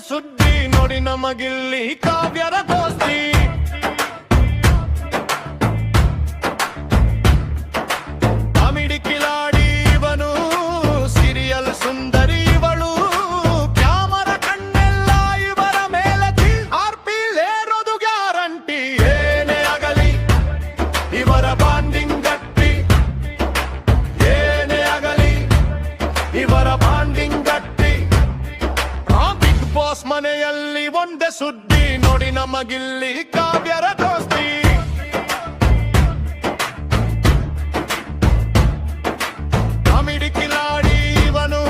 ಸುದ್ದಿ ನೋಡಿ ನಮಗಿಲ್ಲಿ ಕಾವ್ಯರ ದೋಸ್ತಿ. ಕಾಮಿಡಿ ಕಿಲಾಡಿ ಇವನು, ಸೀರಿಯಲ್ ಸುಂದರಿ ಇವಳು, ಕ್ಯಾಮರಾ ಕಣ್ಣೆಲ್ಲ ಇವರ ಮೇಲೆ ಆರ್ಪಿಲೇರೋದು ಗ್ಯಾರಂಟಿ. ಏನೇ ಆಗಲಿ ಇವರ ಬಾಂಡಿಂಗ್ ಗಟ್ಟಿ, ಏನೇ ಆಗಲಿ ಇವರ ಬಾಂಡಿಂಗ್ ಗಟ್ಟಿ. ಬಿಗ್ ಬಾಸ್ ಮನೆಯಲ್ಲಿ ಒಂದೇ ಸುದ್ದಿ ನೋಡಿ ನಮಗಿಲ್ಲಿ ಕಾವ್ಯರ ದೋಸ್ತಿ. ಕಾಮಿಡಿ ಕಿಲಾಡಿ ಇವನು,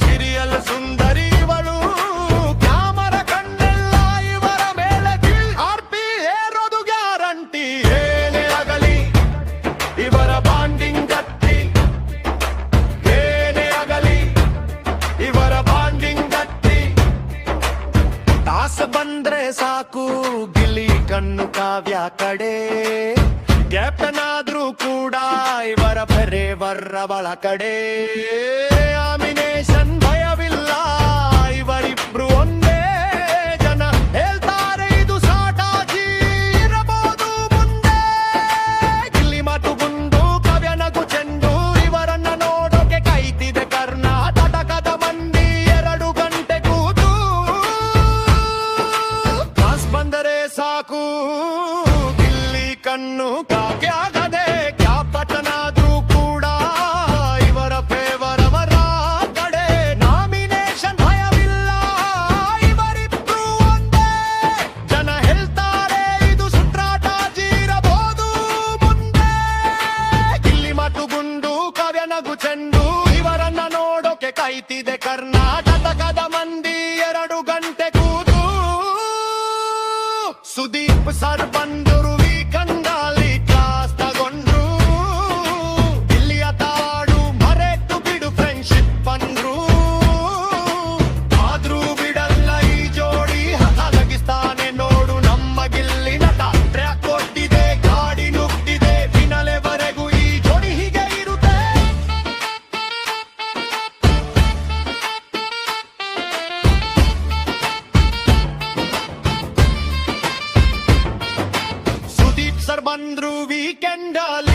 ಸೀರಿಯಲ್ ಸುಂದರಿ ಇವಳು, ಕ್ಯಾಮರಾ ಕಣ್ಣೆಲ್ಲ ಇವರ ಮೇಲೆ ಆರ್ಪಿ ಏರೋದು ಗ್ಯಾರಂಟಿ. ಏನೇ ಆಗಲಿ ಇವರ ಬಾಂಡಿಂಗ್ ಗಟ್ಟಿ, ಏನೇ ಆಗಲಿ ಇವರ ಬಾಂಡಿಂಗ್ ಗಟ್ಟಿ. ಟಾಸ್ ಬಂದ್ರೆ ಸಾಕು ಗಿಲ್ಲಿ ಕಣ್ಣು ಕಾವ್ಯ ಕಡೆ, ಕ್ಯಾಪ್ಟನ್ ಆದ್ರೂ ಕೂಡ ಇವರ ಬರೆವರ್ರವಳ ಕಡೆ. ಆಮಿನೇಷನ್ ಭಯವಿಲ್ಲ ಇವರಿಬ್ರು ಒಂದೇ, ಜನ ಹೇಳ್ತಾರೆ ಇದು ಸಾಟಾಗಿ ಇರಬಹುದು ಮುಂದೆ. ಗಿಲ್ಲಿ ಮಾತು ಗುಂಡು, ಕಾವ್ಯ ನಗು ಚೆಂಡು, ಇವರನ್ನ ನೋಡೋಕೆ ಕಾಯ್ತಿದೆ ಕರ್ನಾಟಕದ ಮಂದಿ 2 ಗಂಟೆ ಕೂತು. ಟಾಸ್ ಬಂದರೆ ಸಾಕು ಗಿಲ್ಲಿ ಕಣ್ಣು ಕಾವ್ಯಾಗದೆ, ಕ್ಯಾಪ್ಟನಾದ್ರೂ ಕೂಡ ಇವರ ಫೇವರ್ ಅವರ ಕಡೆ. ನಾಮಿನೇಷನ್ ಭಯವಿಲ್ಲ ಇವರಿಬ್ರು ಒಂದೇ, ಜನ ಹೇಳ್ತಾರೆ ಇದು ಸುತ್ರಾಟಾಜಿ ಇರಬಹುದು ಮುಂದೆ. ಗಿಲ್ಲಿ ಮಾತು ಗುಂಡು, ಕಾವ್ಯ ನಗು ಚೆಂಡು, ಇವರನ್ನ ನೋಡೋಕೆ ಕಾಯ್ತಿದೆ ಕರ್ನಾಟಕದ ಮಂದಿ 2 ಗಂಟೆ ಕೂತು. ಸುದೀಪ್ ಸರ್ ಬಂದರು ವೀಕೆಂಡಲ್ಲಿ ಕ್ಲಾಸ್ ತಗೊಂಡ್ರು, ಇಲ್ಲಿಯ ತಾಡು ಮರೆತು ಬಿಡು ಫ್ರೆಂಡ್ಶಿಪ್ ಅಂದ್ರು. ಆದ್ರೂ ಬಿಡಲ್ಲ ಈ ಜೋಡಿ, ಹಲಗಿಸ್ತಾನೆ ನೋಡು ನಮ್ಮ ಗಿಲ್ಲಿ ನಟ. ಟ್ರ್ಯಾಕ್ ಕೊಟ್ಟಿದೆ, ಗಾಡಿ ನುಗ್ತಿದೆ, ಫಿನಾಲೆವರೆಗೂ ಈ ಜೋಡಿ ಹೀಗೆ ಇರುತ್ತೆ. ಸುದೀಪ್ ಸರ್ ಬಂದ್ರು ವೀಕೆಂಡಲ್ಲಿ